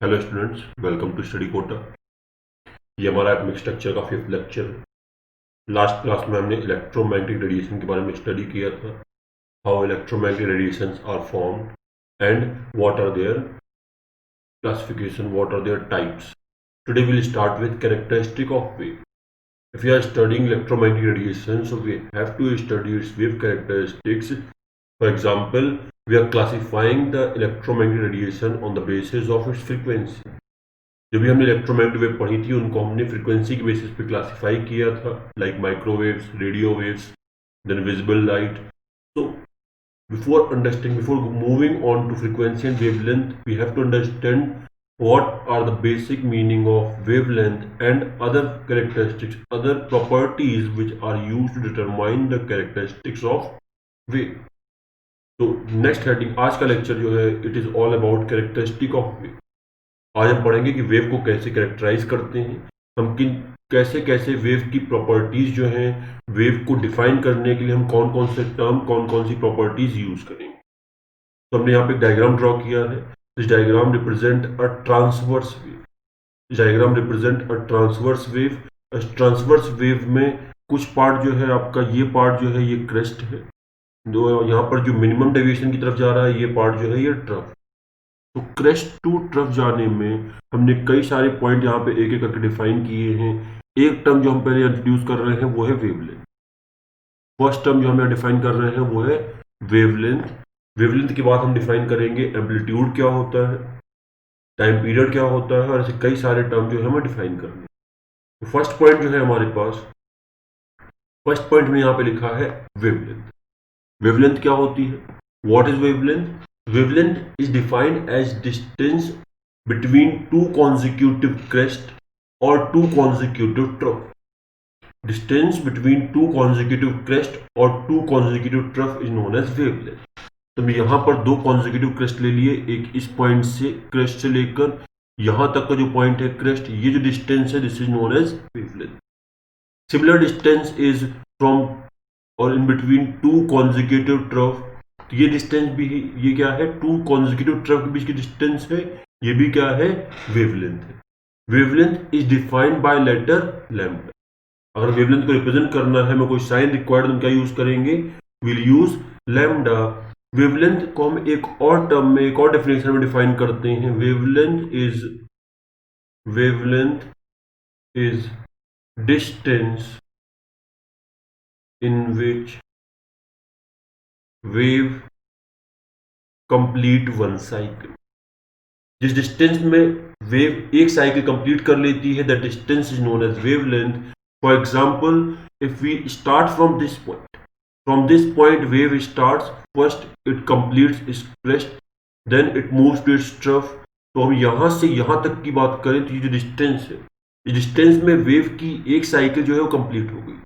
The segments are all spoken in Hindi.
Hello students, welcome to study Kota. ये हमारा एटॉमिक स्ट्रक्चर का 5th लेक्चर है। लास्ट क्लास में हमने इलेक्ट्रोमैग्नेटिक रेडिएशन के बारे में स्टडी किया था, how electromagnetic radiations are formed and what are their classification, what are their types. Today we'll start with characteristic of wave. If we are studying electromagnetic radiation, so we have to study its wave characteristics. For example, we are classifying the electromagnetic radiation on the basis of its frequency. जब भी हमने इलेक्ट्रोमैग्नेटिक वेव पढ़ी थी उनको हमने फ्रीक्वेंसी के बेसिस पे क्लासिफाई किया था, like microwaves, radio waves, then visible light. So before moving on to frequency and wavelength, we have to understand what are the basic meaning of wavelength and other characteristics, other properties which are used to determine the characteristics of wave. तो नेक्स्ट हेडिंग आज का लेक्चर जो है, it is all about characteristic of wave. आज हम पढ़ेंगे कि वेव को कैसे कैरेक्टराइज करते हैं, हम कैसे कैसे वेव की प्रॉपर्टीज जो हैं, वेव को डिफाइन करने के लिए हम कौन कौन से टर्म, कौन कौन सी प्रॉपर्टीज यूज करेंगे. तो हमने यहाँ पे एक डायग्राम ड्रॉ किया है. This diagram represent a transverse wave. This diagram represent a transverse wave. Transverse wave में कुछ पार्ट जो है आपका, ये पार्ट जो है ये क्रेस्ट है, दो यहाँ पर जो मिनिमम डेविएशन की तरफ जा रहा है ये पार्ट जो है ये ट्रफ. तो क्रेस्ट टू ट्रफ जाने में हमने कई सारे पॉइंट यहाँ पे एक एक करके डिफाइन किए हैं. एक टर्म जो हम पहले इंट्रोड्यूस कर रहे हैं वो है वेवलेंथ. फर्स्ट टर्म जो हम यहाँ डिफाइन कर रहे हैं वो है वेवलेंथ. वेवलेंथ के बाद हम डिफाइन करेंगे एम्पलीट्यूड क्या होता है, टाइम पीरियड क्या होता है, और ऐसे कई सारे टर्म जो है हमें डिफाइन करने. तो फर्स्ट पॉइंट जो है हमारे पास, फर्स्ट पॉइंट में यहाँ पे लिखा है वेवलेंथ. वेवलेंथ क्या होती है? What is wavelength? Wavelength is defined as distance between two consecutive crests or two consecutive trough. Distance between two consecutive crests or two consecutive trough is known as wavelength. तो मैं यहाँ पर दो consecutive crest ले लिए, एक इस पॉइंट से crest से लेकर यहाँ तक का जो पॉइंट है crest, ये जो डिस्टेंस है this is known as wavelength. Similar distance is from or in between two consecutive trough. तो ये डिस्टेंस भी, ये क्या है, टू कॉन्जिक्यूटिव ट्रफ के बीच की डिस्टेंस है, ये भी क्या है, वेवलेंथ है. Wavelength is defined by letter lambda. अगर वेवलेंथ को रिप्रेजेंट करना है, मैं कोई साइन रिक्वायर्ड, हम क्या यूज करेंगे, विल यूज लैम्डा. वेवलेंथ को हम एक और टर्म में, एक और डेफिनेशन में डिफाइन करते हैं. Wavelength is distance in which wave complete one cycle. जिस डिस्टेंस में वेव एक साइकिल कंप्लीट कर लेती है, that distance is known as wavelength. For example, if we start from this point wave starts, first it completes its crest, then it moves to its trough. तो हम यहां से यहां तक की बात करें तो ये जो डिस्टेंस है, इस डिस्टेंस में वेव की एक साइकिल जो है वो कंप्लीट हो गई.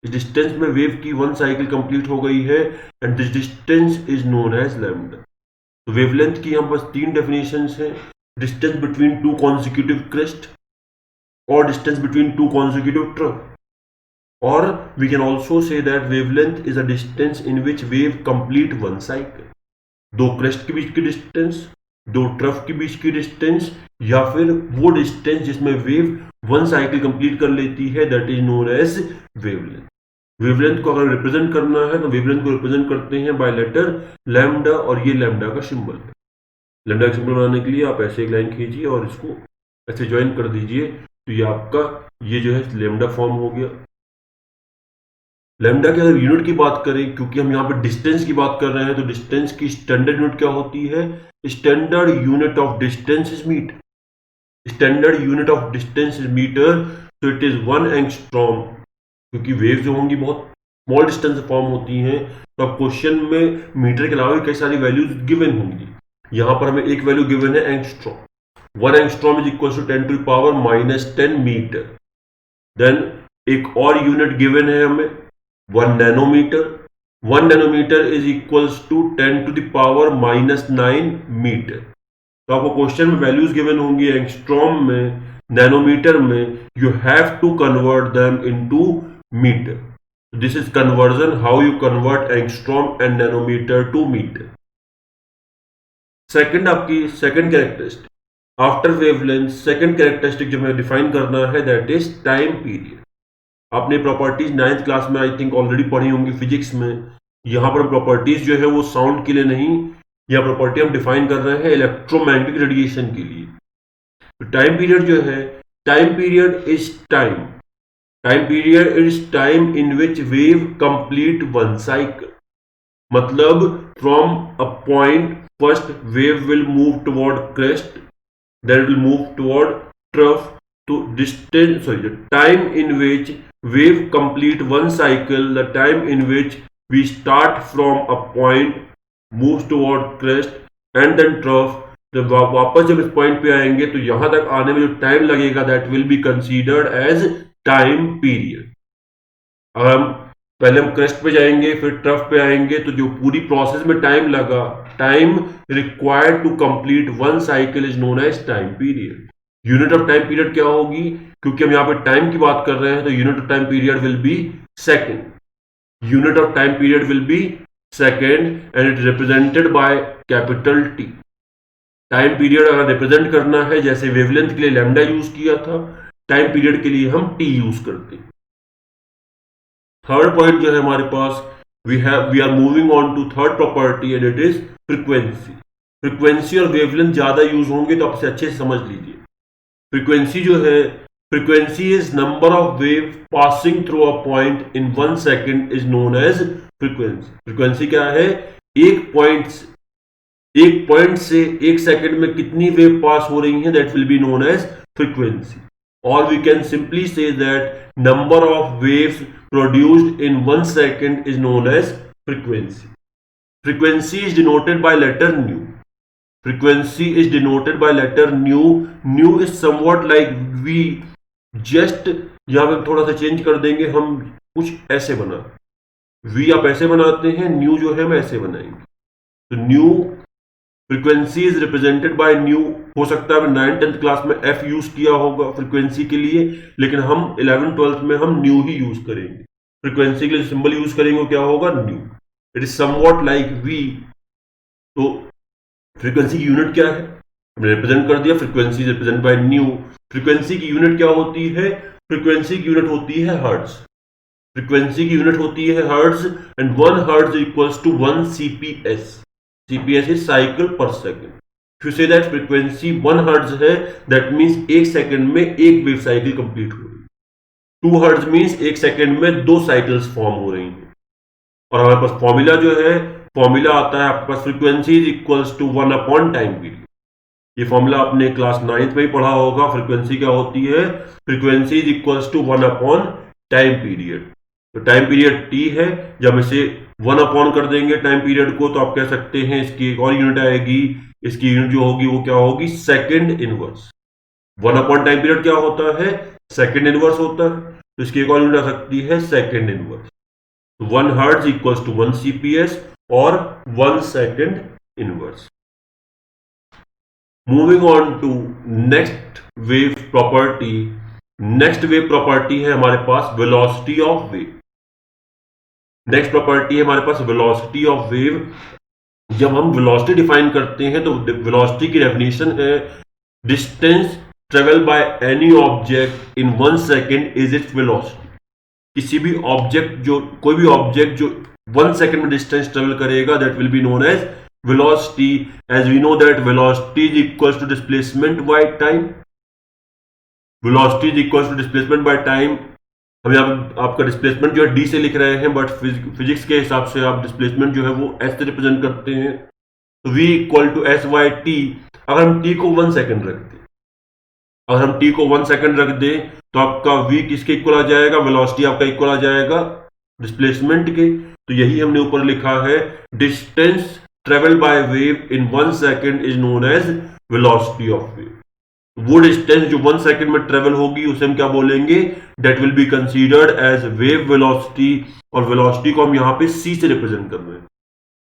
इस डिस्टेंस में वेव की वन साइकिल कंप्लीट हो गई है, and this distance is known as lambda. तो वेवलेंथ की हम बस तीन डेफिनेशंस हैं: distance between two consecutive crest, और distance between two consecutive trough, और we can also say that wavelength is a distance in which wave complete one cycle. दो क्रेस्ट के बीच की डिस्टेंस, दो ट्रफ के बीच की डिस्टेंस, या फिर वो डिस्टेंस जिसमें वेव वन साइकिल कंप्लीट कर लेती है, that is known as wavelength. Wavelength को अगर रिप्रेजेंट करना है तो वेवलेंथ को रिप्रेजेंट करते हैं बाय लेटर लैम्डा, और ये लैम्डा का सिंबल है. लैम्डा का सिंबल बनाने के लिए आप ऐसे एक लाइन खींचिए और इसको ऐसे ज्वाइन कर दीजिए, तो ये आपका ये जो है लैम्डा फॉर्म हो गया. लैम्डा की अगर यूनिट की बात करें, क्योंकि हम यहाँ पे डिस्टेंस की बात कर रहे हैं, तो डिस्टेंस की स्टैंडर्ड यूनिट क्या होती है? Standard unit of distance is metre. Standard unit of distance is metre, तो इट इज 1 एंगस्ट्रॉम. क्योंकि वेव जो होंगी बहुत स्मॉल डिस्टेंस से फॉर्म होती हैं, तो अब क्वेश्चन में मीटर के अलावा कई सारी वैल्यूज गिवन होंगी. यहां पर हमें एक वैल्यू गिवन है angstrom. 1 angstrom is equal to 10 to the power -10 metre. Then एक और यूनिट गिवन है हमें 1 nanometre. 1 nanometre is equal to 10 to the power -9 metre. तो आपको क्वेश्चन में वैल्यूज गिवन होंगी एंगस्ट्रॉम में, नैनोमीटर में, you have to convert them into meter. So this is conversion, how you convert angstrom and nanometer to meter. Second, आपकी second characteristic, after wavelength second characteristic जो हमें डिफाइन करना है दैट इज टाइम पीरियड। आपने प्रॉपर्टीज 9th क्लास में आई थिंक ऑलरेडी पढ़ी होंगी फिजिक्स में। यहां पर प्रॉपर्टीज जो है वो साउंड के लिए नहीं, यह प्रॉपर्टी हम डिफाइन कर रहे हैं इलेक्ट्रोमैग्नेटिक रेडिएशन के लिए। तो टाइम पीरियड जो है, time period is time, time period is time in which wave complete one cycle. मतलब from a point first wave will move toward crest, then it will move toward trough to distance, sorry, the time in which wave complete one cycle, the time in which we start from a point, moves toward crest and then trough। जब वापस जब इस पॉइंट पे आएंगे तो यहां तक आने में जो टाइम लगेगा that will be considered as time period. अगर हम पहले हम क्रेस्ट पे जाएंगे फिर ट्रफ पे आएंगे तो जो पूरी प्रोसेस में टाइम लगा, time required to complete one cycle is known as time period. Unit of time period क्या होगी, क्योंकि हम यहाँ पे टाइम की बात कर रहे हैं तो unit of time period will be second. Unit of time period will be second and it represented by capital T. Time period अगर रिप्रेजेंट करना है, जैसे वेवलेंथ के लिए लैम्डा यूज किया था, टाइम पीरियड के लिए हम टी यूज करते हैं। थर्ड पॉइंट जो है हमारे पास, we are moving on to third property and it is frequency. Frequency और वेवलेंथ ज्यादा यूज होंगे तो आपसे अच्छे से समझ लीजिए। फ्रीक्वेंसी जो है, frequency is number of wave passing through a point in 1 second is known as frequency. Frequency क्या है, एक पॉइंट से एक सेकेंड में कितनी वेव पास हो रही है that will be known as frequency. और we can simply say that number of waves produced in 1 second is known as frequency. Frequency is denoted by letter nu. Frequency is denoted by letter nu. Nu is somewhat like V. Just यहां पे थोड़ा सा चेंज कर देंगे, हम कुछ ऐसे बना, V आप ऐसे बनाते हैं, न्यू जो है हम ऐसे बनाएंगे। तो new frequency is represented bye new. हो सकता है 9th-10th क्लास में एफ यूज किया होगा फ्रीक्वेंसी के लिए, लेकिन हम 11th-12th में हम न्यू ही यूज करेंगे। फ्रीक्वेंसी के लिए सिंबल यूज करेंगे क्या होगा, nu. It is somewhat like v. तो फ्रीक्वेंसी की यूनिट क्या है, हमने रिप्रेजेंट कर दिया, frequency is represent by nu. Frequency की यूनिट क्या होती है, फ्रीक्वेंसी की यूनिट होती है हर्ट्ज। फ्रीक्वेंसी की यूनिट होती है hertz and 1 hertz equals to 1 CPS। CPS is cycle per second. If you say that frequency 1 hertz है, that means एक सेकंड में एक वेव साइकिल कंप्लीट हो रही है। 2 हर्ट्ज मीन्स एक सेकंड में 2 साइकिल्स फॉर्म हो रही हैं। और हमारे पास फॉर्मूला जो है, फॉर्मूला आता है आपके पास frequency is equals to 1 upon time period. ये फॉर्मूला आपने क्लास 9th में ही पढ़ा होगा। फ्रीक्वेंसी क्या होती है, frequency is equals to 1 upon time period. तो टाइम पीरियड टी है, जब इसे 1 अपॉन कर देंगे टाइम पीरियड को तो आप कह सकते हैं इसकी एक और यूनिट आएगी। इसकी यूनिट जो होगी वो क्या होगी, second inverse. 1 upon time period क्या होता है, सेकंड इनवर्स होता है। तो इसकी एक और यूनिट आ सकती है second inverse. 1 hertz equals to 1 CPS और 1 second inverse. Moving on to next wave property. Next wave property है हमारे पास velocity of wave. Next property है हमारे पास वेलोसिटी ऑफ वेव। जब हम वेलोसिटी डिफाइन करते हैं तो वेलोसिटी की डेफिनेशन है distance travel by any object in 1 second is its velocity. किसी भी ऑब्जेक्ट जो, कोई भी ऑब्जेक्ट जो 1 सेकेंड में डिस्टेंस ट्रेवल करेगा that will be known as velocity. As we know that velocity is equals to displacement by time. Velocity is equals to displacement by time. हम यहाँ आपका डिस्प्लेसमेंट जो है डी से लिख रहे हैं, बट फिजिक्स के हिसाब से आप डिस्प्लेसमेंट जो है वो एस से रिप्रेजेंट करते हैं। तो v equal to s by t. अगर हम t को 1 सेकेंड रख दें, अगर हम t को 1 सेकेंड रख दें तो आपका v किसके इक्वल आ जाएगा, वेलोसिटी आपका इक्वल आ जाएगा डिस्प्लेसमेंट के। तो यही हमने ऊपर लिखा है, distance travel by wave in 1 second is known as velocity of wave. वो डिस्टेंस जो 1 सेकेंड में ट्रेवल होगी उसे हम क्या बोलेंगे, that will be considered as wave velocity. और वेलोसिटी को हम यहाँ पे c से रिप्रेजेंट कर रहे हैं।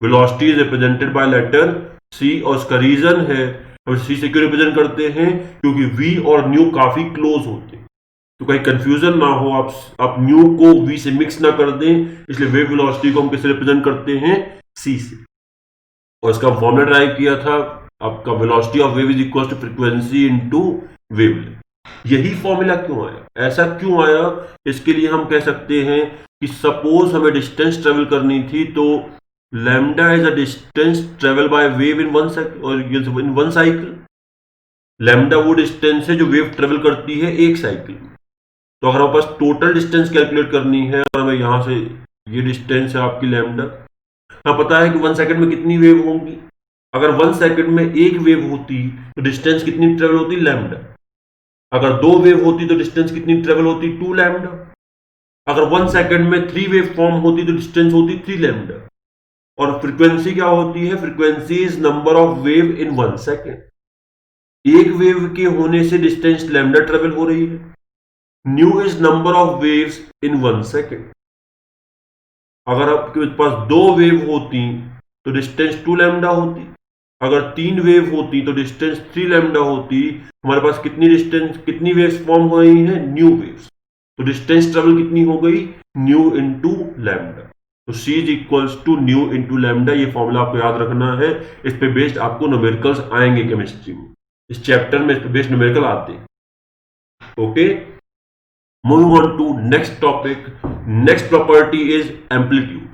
Velocity is represented by letter c और उसका रीजन है, हम c से क्यों रिप्रेजेंट करते हैं, क्योंकि v और न्यू काफी क्लोज होते हैं। तो कहीं कंफ्यूजन ना हो, आप न्यू को v से मिक्स ना कर दें, इसलिए वेव वेलोसिटी को हम किससे रिप्रेजेंट करते हैं, c से। और इसका फॉर्मूला ड्राइव किया था आपका velocity of wave is equal to frequency into wavelength. यही फॉर्मूला क्यों आया, ऐसा क्यों आया, इसके लिए हम कह सकते हैं कि सपोज हमें डिस्टेंस ट्रेवल करनी थी, तो lambda is a distance travel by wave in one cycle. Lambda वो डिस्टेंस है जो वेव ट्रेवल करती है एक साइकिल में। तो अगर हमारे पास टोटल डिस्टेंस कैलकुलेट करनी है और हमें यहां से, ये डिस्टेंस है आपकी लैम्डा, हमें पता है कि 1 सेकंड में कितनी वेव होंगी। अगर 1 सेकंड में एक वेव होती तो डिस्टेंस कितनी ट्रेवल होती, लैम्डा। अगर 2 वेव होती तो डिस्टेंस कितनी ट्रेवल होती, 2 लैम्डा। अगर 1 सेकंड में 3 वेव फॉर्म होती तो डिस्टेंस होती 3 लैम्डा। और फ्रीक्वेंसी क्या होती है, frequency is number of wave in 1 second. एक वेव के होने से डिस्टेंस लैम्डा ट्रेवल हो रही है। New is number of waves in 1 second. अगर आपके पास 2 वेव होती तो डिस्टेंस 2 लैम्डा होती। अगर 3 वेव होती तो डिस्टेंस 3 लैम्डा होती। हमारे पास कितनी वेव्स फॉर्म हो रही हैं, न्यू वेव्स। तो डिस्टेंस ट्रेवल कितनी हो गई, न्यू इनटू लैम्डा। तो C is equals to nu into lambda. ये फॉर्मूला आपको याद रखना है। इस पे बेस्ड आपको न्यूमेरिकल्स आएंगे केमिस्ट्री में, इस चैप्टर में इस पे बेस्ड न्यूमेरिकल आते हैं। Okay, moving on to next topic. Next property is amplitude.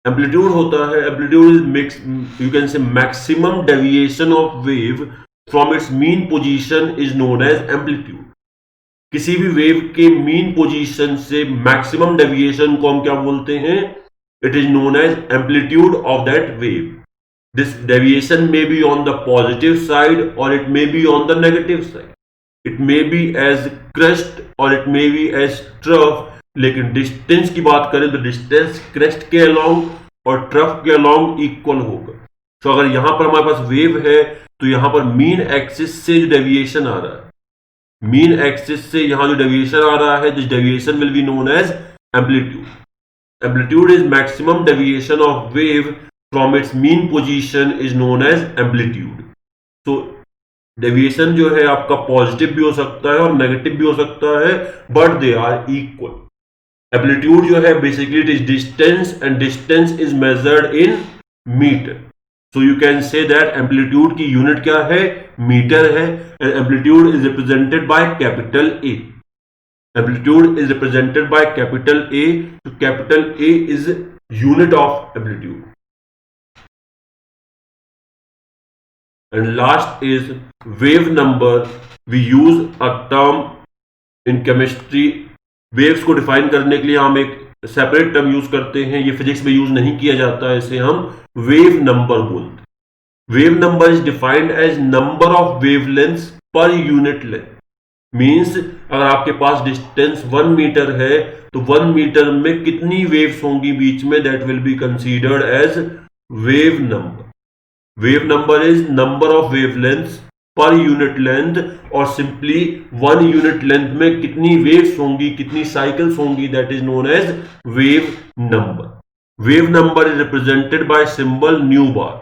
Amplitude होता है, amplitude is you can say maximum deviation of wave from its mean position is known as amplitude. किसी भी वेव के मीन पोजीशन से मैक्सिमम डेविएशन को हम क्या बोलते हैं, it is known as amplitude of that wave. This deviation may be on the positive side और it may be on the negative side. It may be as crest और it may be as trough. लेकिन डिस्टेंस की बात करें तो डिस्टेंस क्रेस्ट के अलोंग और ट्रफ के अलोंग इक्वल होगा। तो अगर यहां पर हमारे पास वेव है तो यहां पर मीन एक्सिस से जो डेविएशन आ रहा है, मीन एक्सिस से यहां जो डेविएशन आ रहा है, this deviation will be known as amplitude. Amplitude is maximum deviation of wave from its mean position is known as amplitude. तो डेविएशन जो है आपका पॉजिटिव भी हो सकता है और नेगेटिव भी हो सकता है, but they are equal. Amplitude जो है basically it is distance and distance is measured in metre. So you can say that amplitude की यूनिट क्या है, मीटर है। and amplitude is represented by capital A. Amplitude is represented by capital A. So capital A is unit of amplitude. And last is wave number. We use a term in chemistry. waves को डिफाइन करने के लिए हम एक सेपरेट टर्म यूज करते हैं, ये फिजिक्स में यूज नहीं किया जाता है, इसे हम वेव नंबर बोलते हैं। Wave number is defined as number of wavelengths per unit length. Means अगर आपके पास डिस्टेंस 1 मीटर है तो 1 मीटर में कितनी वेव्स होंगी बीच में, that will be considered as wave number. Wave number is number of wavelengths per unit length, और सिंपली 1 यूनिट लेंथ में कितनी वेव्स होंगी, कितनी साइकिल्स होंगी, that is known as wave number. Wave number is represented by symbol nu bar.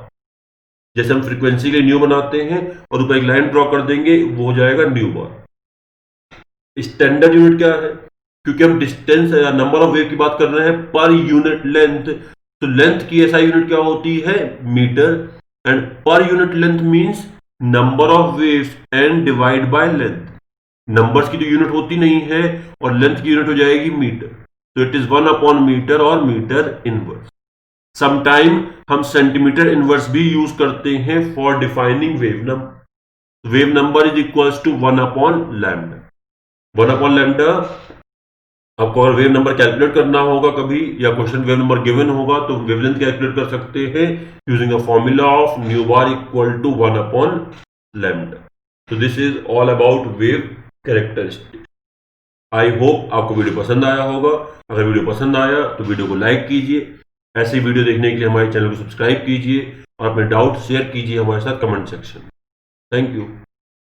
जैसे हम फ्रीक्वेंसी के लिए न्यू बनाते हैं और ऊपर एक लाइन ड्रॉ कर देंगे, वो हो जाएगा न्यू बार। स्टैंडर्ड यूनिट क्या है, क्योंकि हम डिस्टेंस या नंबर ऑफ वेव की बात कर रहे हैं पर यूनिट लेंथ, तो लेंथ की ऐसा यूनिट क्या होती है, metre. And per unit length means number of waves and divide by length. Numbers की तो यूनिट होती नहीं है और लेंथ की यूनिट हो जाएगी मीटर, तो इट इज 1/मीटर और मीटर इनवर्स। समटाइम हम सेंटीमीटर इनवर्स भी यूज करते हैं for defining wave number. Wave number is equals to 1/लैम्डा। 1/लैम्डा आपको अगर वेव नंबर कैलकुलेट करना होगा कभी, या क्वेश्चन वेव नंबर गिवन होगा, तो वेवलेंथ कैलकुलेट कर सकते हैं using a formula of nu bar equal to 1/लैम्डा। तो this is all about wave characteristic. I hope आपको वीडियो पसंद आया होगा। अगर वीडियो पसंद आया तो वीडियो को लाइक कीजिए। ऐसी वीडियो देखने के लिए हमारे चैनल को सब्सक्राइब कीजिए और अपने डाउट शेयर कीजिए हमारे साथ कमेंट सेक्शन। Thank you.